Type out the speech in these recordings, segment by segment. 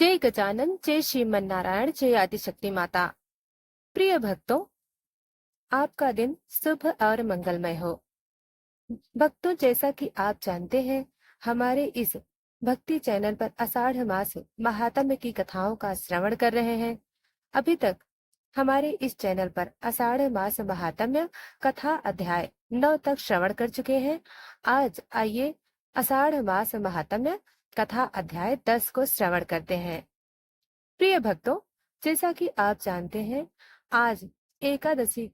जय गजानन, जय श्रीमन नारायण, जय आदिशक्ति माता। प्रिय भक्तों, आपका दिन शुभ और मंगलमय हो। भक्तों, जैसा कि आप जानते हैं, हमारे इस भक्ति चैनल पर आषाढ़ मास महात्म्य की कथाओं का श्रवण कर रहे हैं। अभी तक हमारे इस चैनल पर आषाढ़ मास महात्म्य कथा अध्याय 9 तक श्रवण कर चुके हैं। आज आइए आषाढ़ मास महात्म्य कथा अध्याय 10 को श्रवण करते हैं। प्रिय भक्तों, जैसा कि आप जानते हैं, आज एकादशी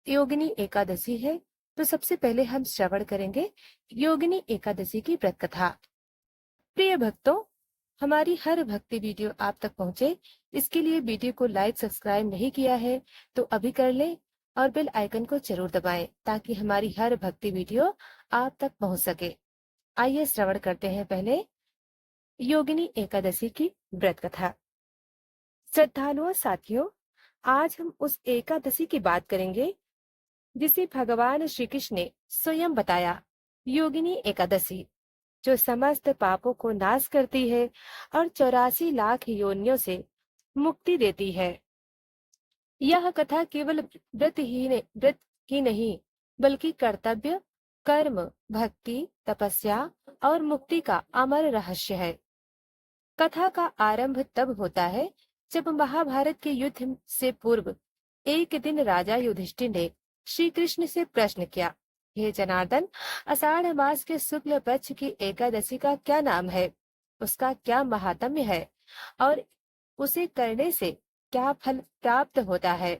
योगिनी एकादशी है। तो सबसे पहले हम श्रवण करेंगे योगिनी एकादशी की व्रत कथा। प्रिय भक्तों, हमारी हर भक्ति वीडियो आप तक पहुंचे, इसके लिए वीडियो को लाइक सब्सक्राइब नहीं किया है तो अभी कर लें और बेल आइकन को जरूर दबाएं ताकि हमारी हर भक्ति वीडियो आप तक पहुंच सके। आइए श्रवण करते हैं पहले योगिनी एकादशी की व्रत कथा। श्रद्धालुओं साथियों, आज हम उस एकादशी की बात करेंगे जिसे भगवान श्री कृष्ण ने स्वयं बताया, योगिनी एकादशी, जो समस्त पापों को नाश करती है और 84 लाख योनियों से मुक्ति देती है। यह कथा केवल व्रत ही नहीं बल्कि कर्तव्य, कर्म, भक्ति, तपस्या और मुक्ति का अमर रहस्य है। कथा का आरंभ तब होता है जब महाभारत के युद्ध से पूर्व एक दिन राजा युधिष्ठिर ने श्री कृष्ण से प्रश्न किया, हे जनार्दन, आषाढ़ मास के शुक्ल पक्ष की एकादशी का क्या नाम है, उसका क्या महात्म्य है और उसे करने से क्या फल प्राप्त होता है।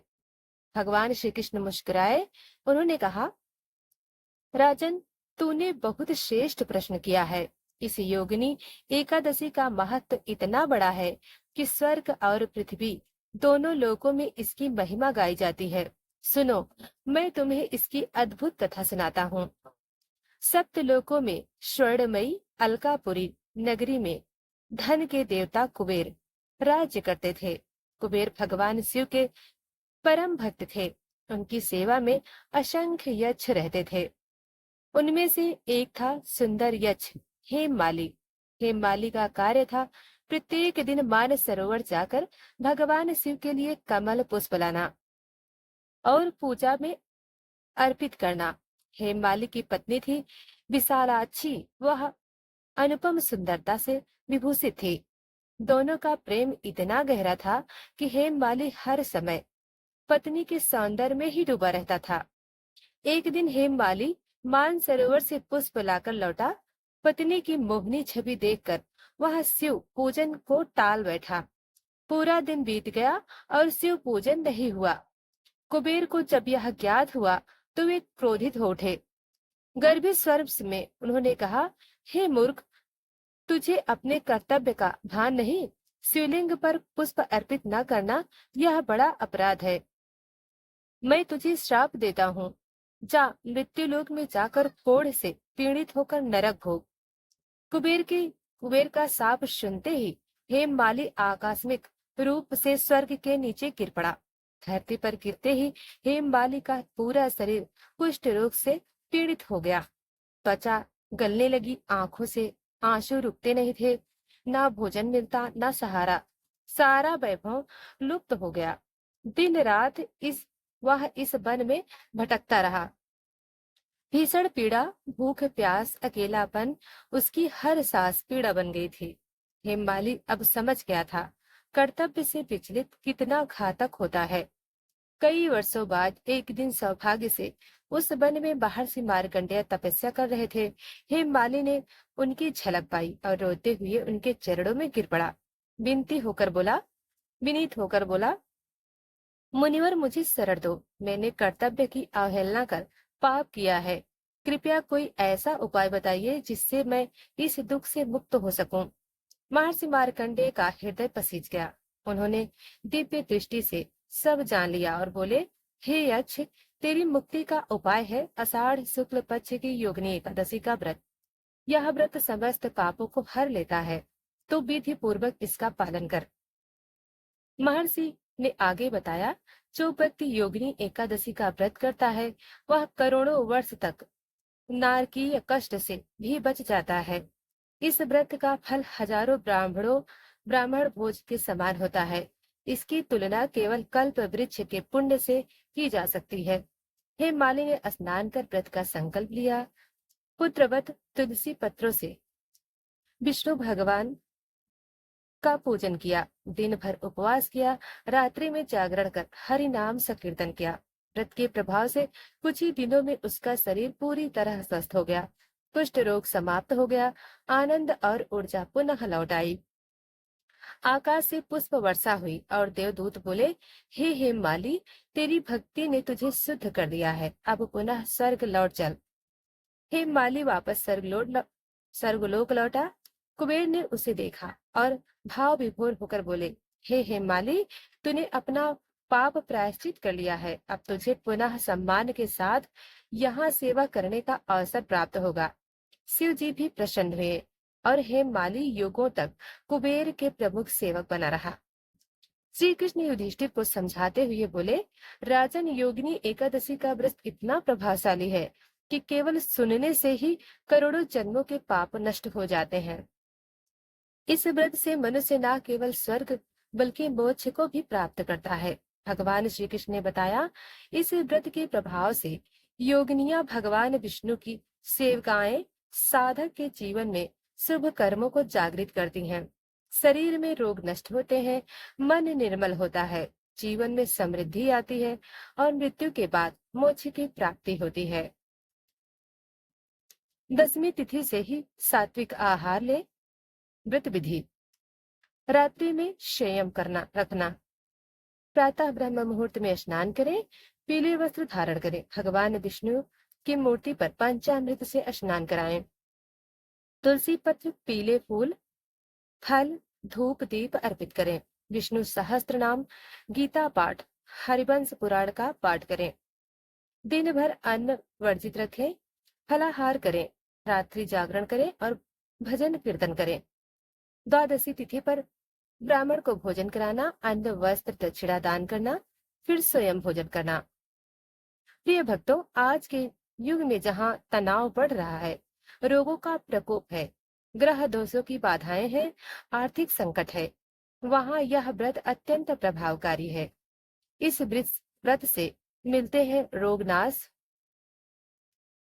भगवान श्री कृष्ण मुस्कुराए। उन्होंने कहा, राजन, तूने बहुत श्रेष्ठ प्रश्न किया है। इस योगिनी एकादशी का महत्व इतना बड़ा है कि स्वर्ग और पृथ्वी दोनों लोकों में इसकी महिमा गाई जाती है। सुनो, मैं तुम्हें इसकी अद्भुत कथा सुनाता हूँ। सप्त लोकों में स्वर्णमयी अलकापुरी नगरी में धन के देवता कुबेर राज्य करते थे। कुबेर भगवान शिव के परम भक्त थे। उनकी सेवा में असंख्य यक्ष रहते थे। उनमें से एक था सुंदर यक्ष हेममाली। हेममाली का कार्य था प्रत्येक दिन मानस सरोवर जाकर भगवान शिव के लिए कमल पुष्प लाना और पूजा में अर्पित करना। हेममाली की पत्नी थी विशालाक्षी। वह अनुपम सुंदरता से विभूषित थी। दोनों का प्रेम इतना गहरा था कि हेममाली हर समय पत्नी के सौंदर्य में ही डूबा रहता था। एक दिन हेममाली मान सरोवर से पुष्प लाकर लौटा। पत्नी की मोहनी छवि देखकर वह शिव पूजन को टाल बैठा। पूरा दिन बीत गया और शिव पूजन नहीं हुआ। कुबेर को जब यह ज्ञात हुआ तो वे क्रोधित हो उठे। गर्भित स्वर में उन्होंने कहा, हे मूर्ख, तुझे अपने कर्तव्य का भान नहीं? शिवलिंग पर पुष्प अर्पित न करना यह बड़ा अपराध है। मैं तुझे श्राप देता हूँ। जा, मृत्युलोक में जाकर कोढ़ से पीड़ित होकर नरक भोग। कुबेर का शाप सुनते ही हेममाली आकस्मिक रूप से स्वर्ग के नीचे गिर पड़ा। धरती पर गिरते ही हेममाली का पूरा शरीर कुष्ठ रोग से पीड़ित हो गया। त्वचा गलने लगी, आंखों से आंसू रुकते नहीं थे। ना भोजन मिलता, ना सहारा। सारा वैभव लुप्त हो गया। दिन रात वह इस वन में भटकता रहा। भीषण पीड़ा, भूख, प्यास, अकेलापन उसकी हर सांस पीड़ा बन गई थी। हेममाली अब समझ गया था कर्तव्य से विचलित कितना घातक होता है। कई वर्षों बाद एक दिन सौभाग्य से उस वन में बाहर से मार्कंडेय तपस्या कर रहे थे। हेममाली ने उनकी झलक पाई और रोते हुए उनके चरणों में गिर पड़ा। विनीत होकर बोला, मुनिवर, मुझे शरण दो। मैंने कर्तव्य की अवहेलना कर पाप किया है। कृपया कोई ऐसा उपाय बताइए जिससे मैं इस दुख से मुक्त हो सकूं। महर्षि मार्कंडेय का हृदय पसीज गया। उन्होंने दिव्य दृष्टि से सब जान लिया और बोले, हे यक्ष, तेरी मुक्ति का उपाय है आषाढ़ शुक्ल पक्ष की योगिनी एकादशी का व्रत। यह व्रत समस्त पापों को हर लेता है, तो विधि पूर्वक इसका पालन कर। महर्षि ने आगे बताया, जो व्यक्ति योगिनी एकादशी का व्रत करता है वह करोड़ों वर्ष तक नारकीय कष्ट से भी बच जाता है। इस व्रत का फल हजारों ब्राह्मणों ब्राह्मण भोज के समान होता है। इसकी तुलना केवल कल्प वृक्ष के पुण्य से की जा सकती है। हेममाली ने स्नान कर व्रत का संकल्प लिया। पुत्रवत तुलसी पत्रों से विष्णु भगवान का पूजन किया, दिन भर उपवास किया, रात्रि में जागरण कर हरि नाम संकीर्तन किया। व्रत के प्रभाव से कुछ ही दिनों में उसका शरीर पूरी तरह स्वस्थ हो गया। कुष्ठ रोग समाप्त हो गया। आनंद और ऊर्जा पुनः लौट आई। आकाश से पुष्प वर्षा हुई और देवदूत बोले, हे हेममाली, तेरी भक्ति ने तुझे शुद्ध कर दिया है, अब पुनः स्वर्ग लौट चल। हेममाली वापस स्वर्गलोक लौटा। कुबेर ने उसे देखा और भाव विभोर होकर बोले, हे हेममाली, तूने अपना पाप प्रायश्चित कर लिया है, अब तुझे पुनः सम्मान के साथ यहाँ सेवा करने का अवसर प्राप्त होगा। शिव जी भी प्रसन्न हुए और हेममाली युगों तक कुबेर के प्रमुख सेवक बना रहा। श्री कृष्ण युधिष्ठिर को समझाते हुए बोले, राजन, योगिनी एकादशी का व्रत इतना प्रभावशाली है कि केवल सुनने से ही करोड़ों जन्मों के पाप नष्ट हो जाते हैं। इस व्रत से मनुष्य न केवल स्वर्ग बल्कि मोक्ष को भी प्राप्त करता है। भगवान श्री कृष्ण ने बताया, इस व्रत के प्रभाव से योगिनियां भगवान विष्णु की सेविकाएं साधक के जीवन में शुभ कर्मों को जागृत करती हैं। शरीर में रोग नष्ट होते हैं, मन निर्मल होता है, जीवन में समृद्धि आती है और मृत्यु के बाद मोक्ष की प्राप्ति होती है। 10वीं तिथि से ही सात्विक आहार ले। व्रत विधि। रात्रि में संयम करना रखना। प्रातः ब्रह्म मुहूर्त में स्नान करें, पीले वस्त्र धारण करें, भगवान विष्णु की मूर्ति पर पंचामृत से स्नान कराएं। तुलसी पत्र, पीले फूल, फल, धूप दीप अर्पित करें। विष्णु सहस्त्र नाम, गीता पाठ, हरिवंश पुराण का पाठ करें। दिन भर अन्न वर्जित रखें, फलाहार करें, रात्रि जागरण करें और भजन कीर्तन करें। द्वादशी तिथि पर ब्राह्मण को भोजन कराना, अन्न वस्त्र दक्षिणा दान करना, फिर स्वयं भोजन करना। प्रिय भक्तों, आज के युग में जहाँ तनाव बढ़ रहा है, रोगों का प्रकोप है, ग्रह दोषों की बाधाएं हैं, आर्थिक संकट है, वहाँ यह व्रत अत्यंत प्रभावकारी है। इस व्रत से मिलते हैं रोगनाश,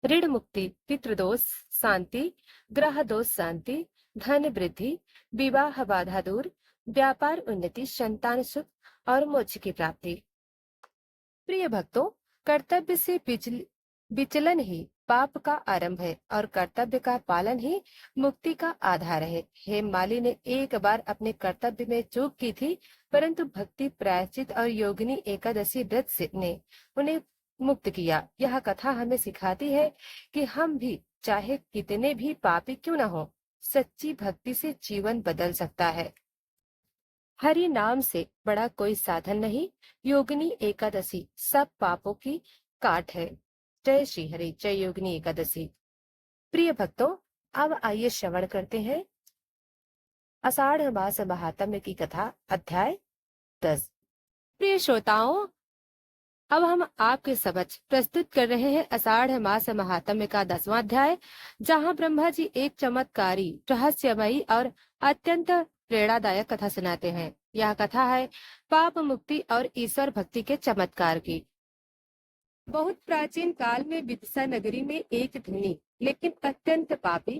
ऋण मुक्ति, पितृदोष शांति, ग्रह दोष शांति, धन वृद्धि, विवाह बाधा दूर, व्यापार उन्नति, संतान सुख और मोक्ष की प्राप्ति। प्रिय भक्तों, कर्तव्य से विचलन ही पाप का आरंभ है और कर्तव्य का पालन ही मुक्ति का आधार है। हेममाली ने एक बार अपने कर्तव्य में चूक की थी, परंतु भक्ति, प्रायश्चित और योगिनी एकादशी व्रत से ने उन्हें मुक्त किया। यह कथा हमें सिखाती है कि हम भी चाहे कितने भी पापी क्यों न हो, सच्ची भक्ति से जीवन बदल सकता है। हरि नाम से बड़ा कोई साधन नहीं। योगिनी एकादशी सब पापों की काट है। जय श्री हरि, जय योगिनी एकादशी। प्रिय भक्तों, अब आइए श्रवण करते हैं आषाढ़ मास महात्म्य की कथा, अध्याय 10। प्रिय श्रोताओं, अब हम आपके समक्ष प्रस्तुत कर रहे हैं आषाढ़ मास महात्म्य का 10वां अध्याय, जहां ब्रह्मा जी एक चमत्कारी, रहस्यमयी और अत्यंत प्रेरणादायक कथा सुनाते हैं। यह कथा है पाप मुक्ति और ईश्वर भक्ति के चमत्कार की। बहुत प्राचीन काल में विदिशा नगरी में एक धनी लेकिन अत्यंत पापी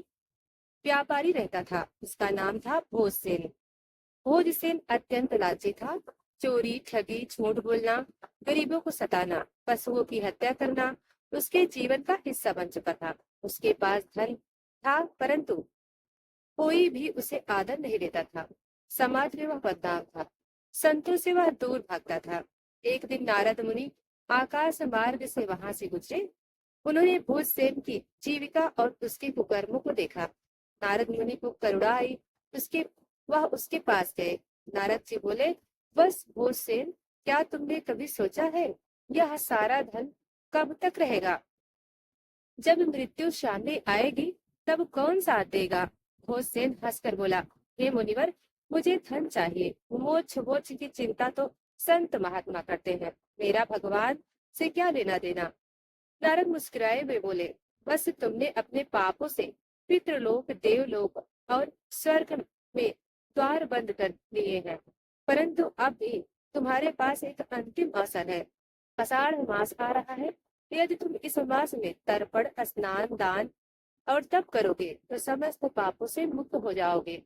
व्यापारी रहता था। उसका नाम था भोजसेन। भोजसेन अत्यंत लालची था। चोरी, ठगी, झूठ बोलना, गरीबों को सताना, पशुओं की हत्या करना उसके जीवन का हिस्सा बन चुका था। उसके पास धन था, परंतु कोई भी उसे आदर नहीं देता था। समाज में वह बदनाम था। संतों से वह दूर भागता था। एक दिन नारद मुनि आकाश मार्ग से वहां से गुजरे। उन्होंने भोजसेन की जीविका और उसके कुकर्मों को देखा। नारद मुनि को करुणा आई। वह उसके पास गए। नारद जी बोले, बस भोजसेन, क्या तुमने कभी सोचा है यह सारा धन कब तक रहेगा? जब मृत्यु सामने आएगी तब कौन साथ देगा? भोजसेन हंसकर बोला, हे मुनिवर, मुझे धन चाहिए, मोक्ष मोक्ष की चिंता तो संत महात्मा करते हैं, मेरा भगवान से क्या लेना देना? नारद मुस्कुराए हुए बोले, बस तुमने अपने पापों से पितृलोक, देवलोक और स्वर्ग में द्वार बंद कर दिए हैं, परंतु अब भी तुम्हारे पास एक अंतिम अवसर है। आषाढ़ मास आ रहा है। यदि तुम इस मास में तर्पण, स्नान, दान और तप करोगे तो समस्त पापों से मुक्त हो जाओगे।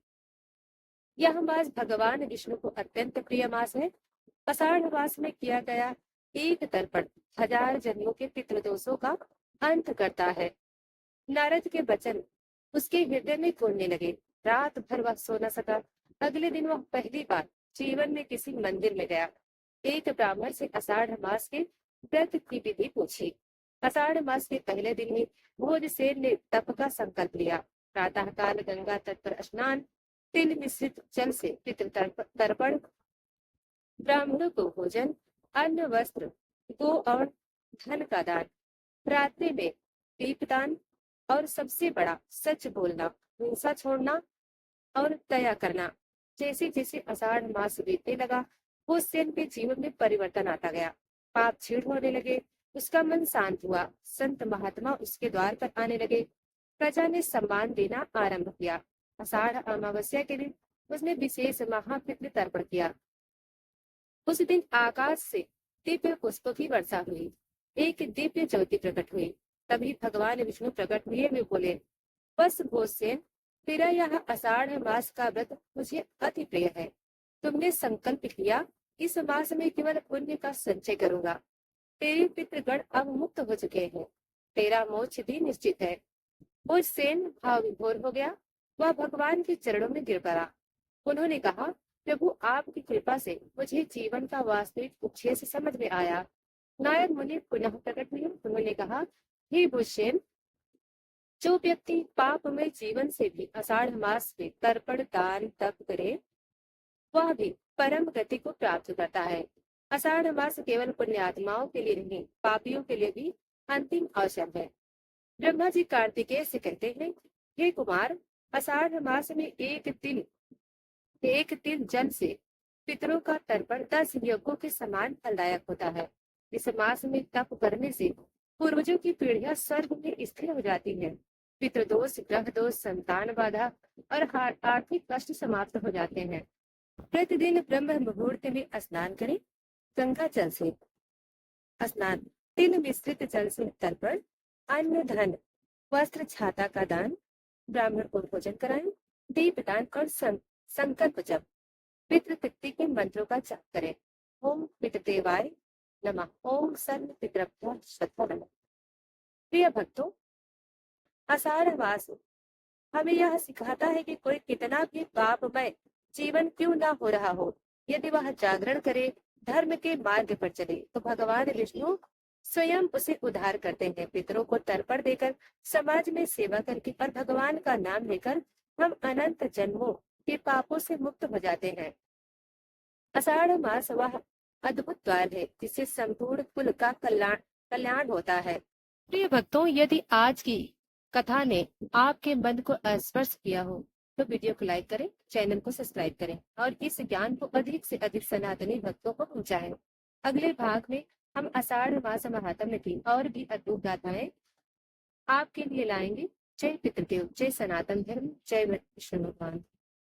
यह मास भगवान विष्णु को अत्यंत प्रिय मास है। आषाढ़ मास में किया गया एक तर्पण 1000 जन्मों के पितृदोषों का अंत करता है। नारद के वचन उसके हृदय में घुलने लगे। रात भर वह सो न सका। अगले दिन वह पहली बार जीवन में किसी मंदिर में गया। एक ब्राह्मण से आषाढ़ मास के व्रत की विधि पूछी। आषाढ़ मास के पहले दिन ही भोजसेन ने तप का संकल्प लिया। प्रातःकाल गंगा तट पर स्नान, तिल मिश्रित जल से पितृ तर्पण, ब्राह्मणों को भोजन, अन्न, वस्त्र, गो और धन का दान, रात्रि में दीपदान और सबसे बड़ा सच बोलना, हिंसा छोड़ना और दया करना। जैसे जैसे आषाढ़ मास बीतने लगा, वो सेन के जीवन में परिवर्तन आता गया। पाप क्षीण होने लगे, उसका मन शांत हुआ। संत महात्मा उसके द्वार पर आने लगे। प्रजा ने सम्मान देना आरंभ किया। आषाढ़ अमावस्या के दिन उसने विशेष महापितृ तर्पण किया। उस दिन आकाश से दिव्य पुष्पों की वर्षा हुई। एक दिव्य ज्योति प्रकट हुई। तभी भगवान विष्णु प्रकट हुए। वे बोले, बस भोजसेन, तेरा यह आषाढ़ मास का व्रत मुझे अति प्रिय है। तुमने संकल्प किया इस मास में केवल पुण्य का संचय करूंगा। तेरे पितृगण अब मुक्त हो चुके हैं। तेरा मोक्ष भी निश्चित है। भोजसेन भाव विभोर हो गया। वह भगवान के चरणों में गिर पड़ा। उन्होंने कहा, प्रभु, आपकी कृपा से मुझे जीवन का वास्तविक उद्देश्य समझ में आया। नारद मुनि पुनः प्रकट हुए। उन्होंने कहा, हे भोजसेन, जो व्यक्ति पाप में जीवन से भी आषाढ़ मास में तर्पण, दान, तप करे, वह भी परम गति को प्राप्त करता है। आषाढ़ मास केवल पुण्यात्माओं के लिए नहीं, पापियों के लिए भी अंतिम अवसर है। ब्रह्मा जी कार्तिकेय से कहते हैं, हे कुमार, आषाढ़ मास में एक तिल जल से पितरों का तर्पण 10 यज्ञों के समान फलदायक होता है। इस मास में तप करने से पूर्वजों की पीढ़ियां स्वर्ग में स्थिर हो जाती हैं। पितृदोष, ग्रह दोष, संतान बाधा और आर्थिक कष्ट समाप्त हो जाते हैं। प्रतिदिन ब्रह्म मुहूर्त में स्नान करें। गंगा जल से स्नान, तिल मिश्रित जल से तर्पण, अन्न, धन, वस्त्र, छाता का दान, ब्राह्मण को भोजन कराएं, दीपदान और संकल्प जप, पितृ के मंत्रों का जाप करें। ओम पितृदेवाय नमः, ओम सर्व पितृभ्यो श्रद्धा नमः। प्रिय भक्तों, आषाढ़ मास हमें यह सिखाता है कि कोई कितना भी पापमय जीवन क्यों ना हो रहा हो, यदि वह जागरण करे, धर्म के मार्ग पर चले, तो भगवान विष्णु स्वयं उसे उद्धार करते हैं। पितरों को तर्पण देकर, समाज में सेवा करके और भगवान का नाम लेकर हम अनंत जन्मों के पापों से मुक्त हो जाते हैं। आषाढ़ मास वह अद्भुत द्वार है जिससे संपूर्ण कुल का कल्याण होता है। प्रिय भक्तों, यदि आज की कथा ने आपके मन को स्पर्श किया हो तो वीडियो को लाइक करें, चैनल को सब्सक्राइब करें और इस ज्ञान को अधिक से अधिक सनातनी भक्तों को पहुंचाएं। अगले भाग में हम आषाढ़ मास महात्म्य की और भी अद्भुत गाथाएं आपके लिए लाएंगे। जय पितृदेव, जय सनातन धर्म, जय विष्णु भगवान।